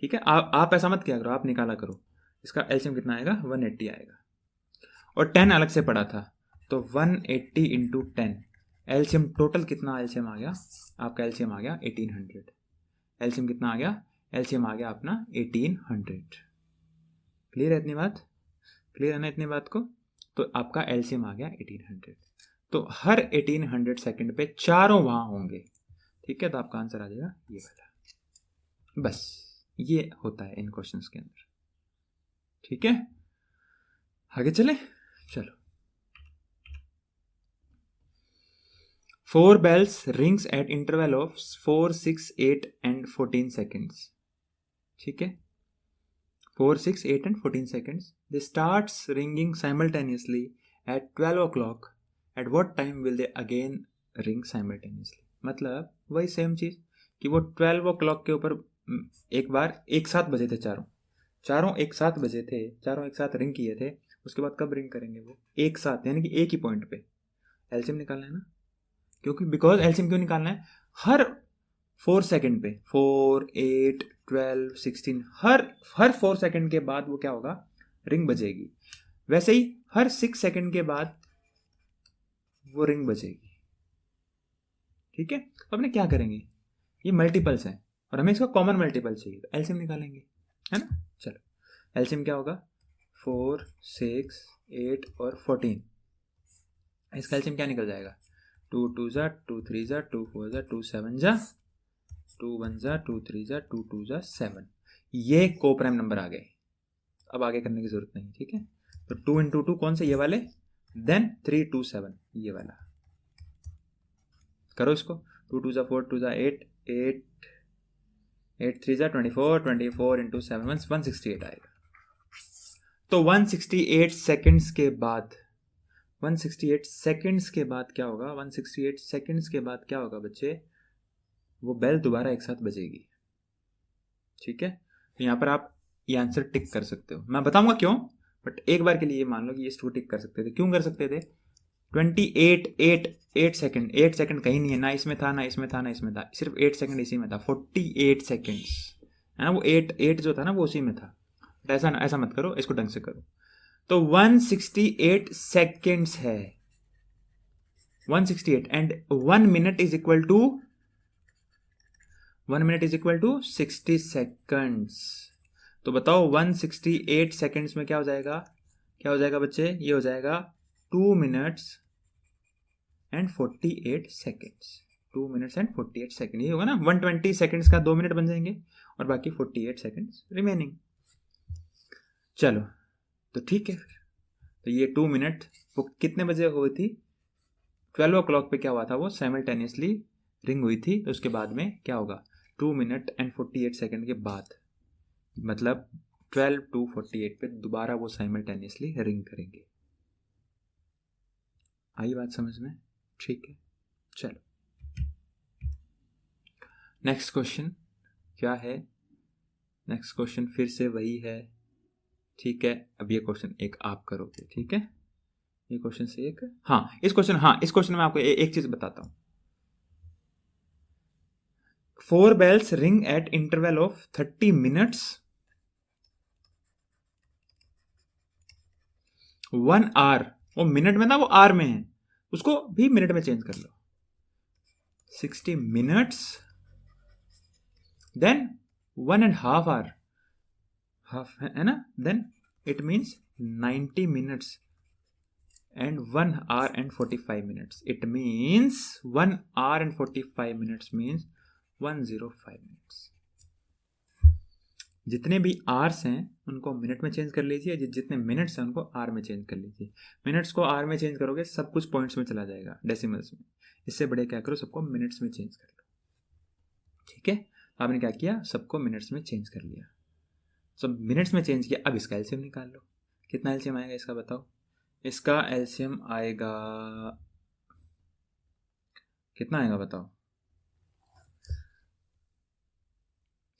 ठीक है। आप ऐसा मत किया करो, आप निकाला करो। इसका एलसीएम कितना आएगा, 180 आएगा। और 10 अलग से पड़ा था, तो 180 इंटू 10 एलसीएम टोटल कितना एलसीएम आ गया आपका, एलसीएम आ गया 1800। एलसीएम कितना आ गया, एलसीएम आ गया अपना 1800। क्लियर है इतनी बात, क्लियर है ना इतनी बात को। तो आपका एलसीएम आ गया 1800। तो हर 1800 सेकंड पे चारों वहां होंगे, ठीक है। तो आपका आंसर आ जाएगा ये वाला। बस ये होता है इन क्वेश्चंस के अंदर, ठीक है। आगे चले, चलो। 4 bells rings at interval of 4, 6, 8 and 14 seconds, ठीक है। 4, 6, 8 and 14 seconds. They starts ringing simultaneously at 12 o'clock. At what time will they again ring simultaneously? मतलब वही सेम चीज कि वो 12 o'clock के ऊपर एक बार एक साथ बजे थे, चारों एक साथ बजे थे, चारों एक साथ रिंग किए थे। उसके बाद कब रिंग करेंगे वो, एक साथ, यानी कि एक ही पॉइंट पे। एलसीएम निकालना है ना, क्योंकि बिकॉज एलसीएम क्यों निकालना है, हर 4 सेकंड पे 4, 8, 12, 16 हर 4 सेकंड के बाद वो क्या होगा, रिंग बजेगी। वैसे ही हर 6 सेकंड के बाद वो रिंग बजेगी, ठीक है। तो अपने क्या करेंगे, ये मल्टीपल्स हैं और हमें इसका कॉमन मल्टीपल चाहिए, तो एलसीएम निकालेंगे, है ना। चलो एलसीएम क्या होगा, 4, 6, 8 और 14। इसका एलसीएम क्या निकल जाएगा, 2 2 जा 2 3 जा 2 4 जा 2 7 जा 2 1 जा 2 3 जा 2 2 जा 7। ये को प्राइम नंबर आ गए, अब आगे करने की जरूरत नहीं, ठीक है। तो 2 इंटू 2 कौन से, ये वाले, देन 3 2 7 ये वाला। करो इसको, 2 2 जा 4 2 जा 8 8 8 3 जा 24 24 इंटू 7 168 आएगा। तो 168 सेकंड्स के बाद 168 सेकंड्स के बाद क्या होगा, 168 सेकंड्स के बाद क्या होगा बच्चे, वो बेल दोबारा एक साथ बजेगी, ठीक है। तो यहाँ पर आप ये आंसर टिक कर सकते हो, मैं बताऊंगा क्यों, बट एक बार के लिए मान लो कि ये टिक कर सकते थे। क्यों कर सकते थे, 8 सेकंड कहीं नहीं है, ना इसमें था ना इसमें था ना इसमें था, सिर्फ 8 सेकंड इसी में था, 48 सेकंड्स है ना। वो 8 जो था ना वो उसी में था। ऐसा मत करो, इसको ढंग से करो। तो 168 सेकेंड्स है, 168 and 1 minute is equal to 60 seconds. तो बताओ 168 सेकंड्स में क्या हो जाएगा, क्या हो जाएगा बच्चे, ये हो जाएगा 2 minutes and 48 seconds. 2 minutes and 48 second, ये होगा ना। 120 सेकंड्स का 2 मिनट बन जाएंगे और बाकी 48 सेकंड्स रिमेनिंग। चलो तो ठीक है, तो ये 2 मिनट वो कितने बजे हुई थी, 12 o'clock पे क्या हुआ था, वो साइमल्टेनियसली रिंग हुई थी। तो उसके बाद में क्या होगा, 2 मिनट एंड 48 सेकेंड के बाद, मतलब 12 to 48 पे दोबारा वो साइमल्टेनियसली रिंग करेंगे। आई बात समझ में? ठीक है, चलो नेक्स्ट क्वेश्चन क्या है। नेक्स्ट क्वेश्चन फिर से वही है, ठीक है। अब ये क्वेश्चन एक आप करोगे, ठीक है। ये क्वेश्चन से एक, इस क्वेश्चन में आपको एक चीज बताता हूं। 4 bells ring at interval of 30 minutes, 1 hour, वो मिनट में था, वो आर में है, उसको भी मिनट में चेंज कर लो। 60 minutes, देन 1.5 hour, हाफ है ना, then it means 90 minutes and 1 hour and 45 minutes. It means 1 hour and 45 minutes means 105 minutes. जितने भी आवर्स हैं उनको मिनट में चेंज कर लीजिए, जितने मिनट्स हैं उनको आर में चेंज कर लीजिए। मिनट्स को आर में चेंज करोगे सब कुछ पॉइंट्स में चला जाएगा, डेसिमल्स में। इससे बड़े क्या करो, सबको मिनट्स में चेंज कर लो, ठीक है। आपने क्या किया, सबको मिनट्स में चेंज कर लिया, सब मिनट्स में चेंज किया। अब इसका एलसीएम निकाल लो, कितना एलसीएम आएगा इसका बताओ। इसका एलसीएम आएगा, कितना आएगा बताओ,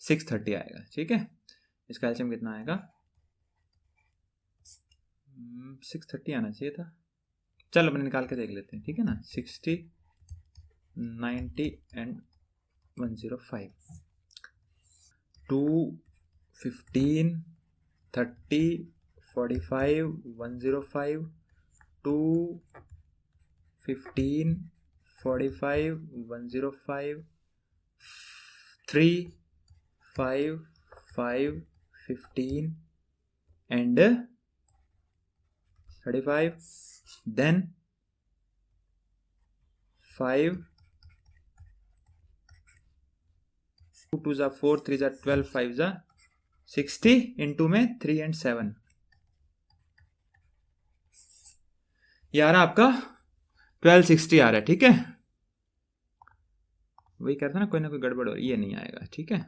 630 आएगा, ठीक है। इसका एलसीएम कितना आएगा, 630 आना चाहिए था। चलो अपने निकाल के देख लेते हैं, ठीक है ना। 60, 90 एंड 105, 2, 15, 30, 45, 105, 2, 15, 45, 105, 3, 5, 5, 15 and 35, then 5, 2 2 जा 4, 3 जा 12, 5 जा 60, इंटू में 3 and 7, ये आ रहा आपका 1260 आ रहा है, ठीक है। वही कहता ना कोई गड़बड़ हो रही, ये नहीं आएगा, ठीक है।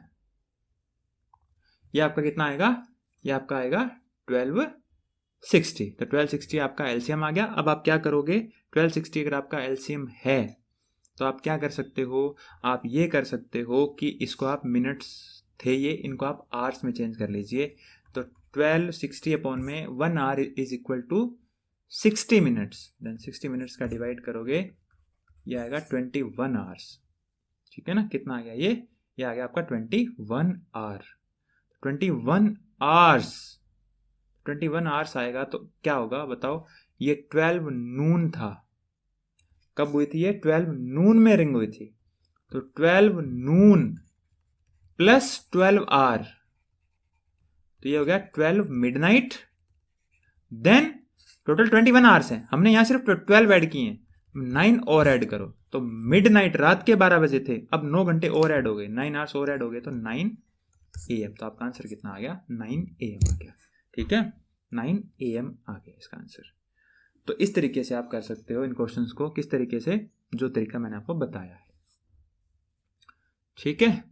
ये आपका कितना आएगा, ये आपका आएगा 1260। तो 1260 आपका एलसीएम आ गया। अब आप क्या करोगे, 1260 अगर आपका एलसीएम है तो आप क्या कर सकते हो, आप ये कर सकते हो कि इसको आप मिनट्स थे ये, इनको आप आवर्स में चेंज कर लीजिए। तो 1260 अपॉन में 1 hour is equal to 60 minutes, then 60 minutes का डिवाइड करोगे, ये आएगा 21 आवर्स, ठीक है ना। कितना आ गया ये आ गया आपका 21 आवर। 21 आवर्स, 21 आवर्स आएगा तो क्या होगा बताओ। ये 12 नून था, कब हुई थी ये, 12 नून में रिंग हुई थी। तो 12 नून प्लस 12 आवर, तो ये हो गया 12 मिडनाइट, देन टोटल 21 आवर्स है, हमने यहां सिर्फ 12 ऐड किए हैं, 9 और ऐड करो तो मिडनाइट, रात के 12 बजे थे, अब 9 घंटे और ऐड हो गए, 9 आवर्स और ऐड हो गए, तो 9 AM। तो आपका आंसर कितना आ गया, 9 AM आ गया, ठीक है। 9 AM आ गया इसका आंसर। तो इस तरीके से आप कर सकते हो इन क्वेश्चंस को, किस तरीके से, जो तरीका मैंने आपको बताया है, ठीक है।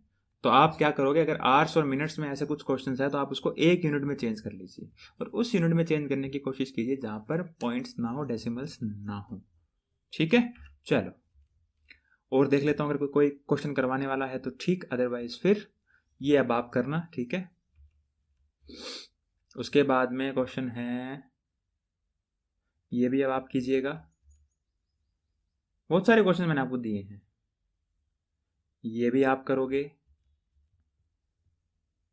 तो आप क्या करोगे, अगर आवर्स और मिनट्स में ऐसे कुछ क्वेश्चंस है तो आप उसको एक यूनिट में चेंज कर लीजिए, और उस यूनिट में चेंज करने की कोशिश कीजिए जहां पर पॉइंट्स ना हो, डेसिमल्स ना हो, ठीक है। चलो और देख लेता हूं, अगर कोई क्वेश्चन करवाने वाला है तो ठीक, अदरवाइज फिर ये अब आप करना, ठीक है। उसके बाद में क्वेश्चन है, ये भी अब आप कीजिएगा। बहुत सारे क्वेश्चन मैंने आपको दिए हैं, ये भी आप करोगे,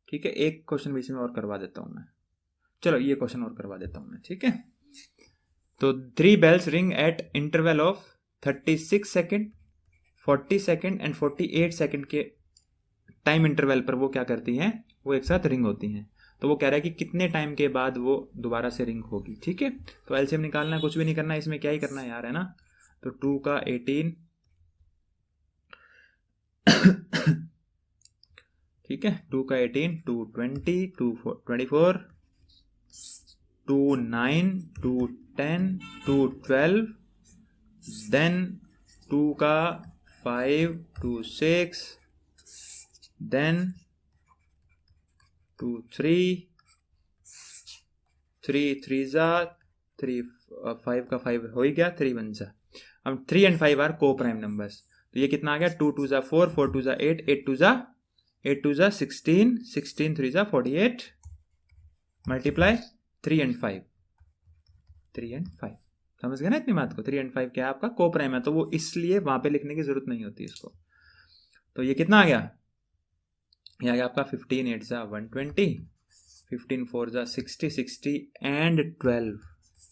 ठीक है। एक क्वेश्चन बीच में और करवा देता हूं मैं, चलो ये क्वेश्चन और करवा देता हूं मैं, ठीक है। तो 3 bells ring at interval of 36 second, 40 second and 48 second के टाइम इंटरवल पर वो क्या करती हैं, वो एक साथ रिंग होती हैं। तो वो कह रहा है कि कितने टाइम के बाद वो दोबारा से रिंग होगी, ठीक है। तो एलसीएम निकालना है, कुछ भी नहीं करना है इसमें, क्या ही करना है यार, है ना। तो 2 का 18, ठीक है, 2 का 18, 2 20, 2 24, 2 9, 2 10, 2 12, देन 2 का 5, 2 6, देन 2 3 3 3 जा 3 5 का 5 हो ही गया, 3 1 जा। अब 3 and 5 आर को प्राइम नंबर्स, तो ये कितना आ गया 2 2 जा 4 4 2 जा 8 8 2 जा 16 16 3 जा 48 मल्टीप्लाई 3 and 5 3 and 5। समझ गए ना इतनी बात को? 3 and 5 क्या है आपका को प्राइम है, तो वो इसलिए वहां पे लिखने की जरूरत नहीं होती इसको। तो ये कितना आ गया, ये आ गया आपका 15 8 जा 120 15 4 जा 60 60 एंड 12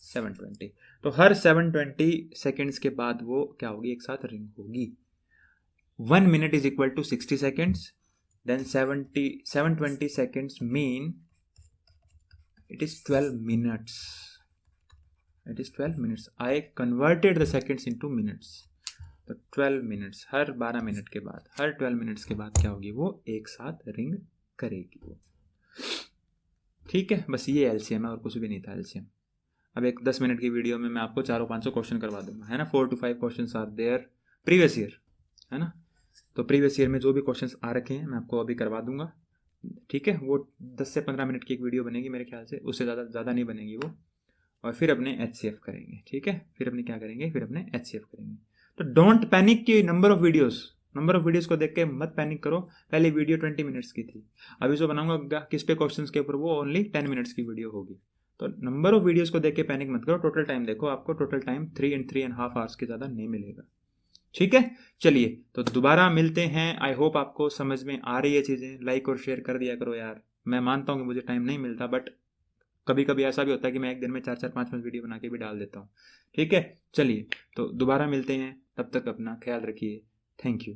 720। तो हर 720 सेकेंड्स के बाद वो क्या होगी, एक साथ रिंग होगी। 1 minute is equal to 60 seconds, then 720 seconds mean it is 12 minutes. It is 12 minutes. I converted the seconds into minutes. तो 12 minutes, हर 12 मिनट के बाद, हर 12 मिनट्स के बाद क्या होगी, वो एक साथ रिंग करेगी वो। ठीक है, बस ये एलसीएम है और कुछ भी नहीं था एलसीएम। अब एक 10 मिनट की वीडियो में मैं आपको 400-500 क्वेश्चन करवा दूंगा, है ना। 4 to 5 question are there previous year, है ना। तो प्रीवियस ईयर में जो भी क्वेश्चन आ रखे हैं मैं आपको अभी करवा दूंगा। ठीक है, वो 10 से 15 मिनट की एक वीडियो बनेगी मेरे ख्याल से, उससे ज़्यादा नहीं बनेगी वो। और फिर अपने HCF करेंगे। ठीक है, फिर अपने क्या करेंगे, फिर अपने HCF करेंगे। तो डोंट पैनिक की नंबर ऑफ वीडियोस को देख के मत पैनिक करो। पहले वीडियो 20 मिनट्स की थी, अभी जो बनाऊंगा किस पे क्वेश्चंस के ऊपर, वो ओनली 10 मिनट्स की वीडियो होगी। तो नंबर ऑफ वीडियोस को देख के पैनिक मत करो, टोटल टाइम देखो, आपको टोटल टाइम 3 and 3.5 आवर्स के ज़्यादा नहीं मिलेगा। ठीक है, चलिए तो दोबारा मिलते हैं। आई होप आपको समझ में आ रही है चीज़ें। लाइक और शेयर कर दिया करो यार। मैं मानता हूँ कि मुझे टाइम नहीं मिलता, बट कभी कभी ऐसा भी होता है कि मैं एक दिन में 4 5 वीडियो बना के भी डाल देता हूँ। ठीक है, चलिए तो दोबारा मिलते हैं, तब तक अपना ख्याल रखिए। Thank you.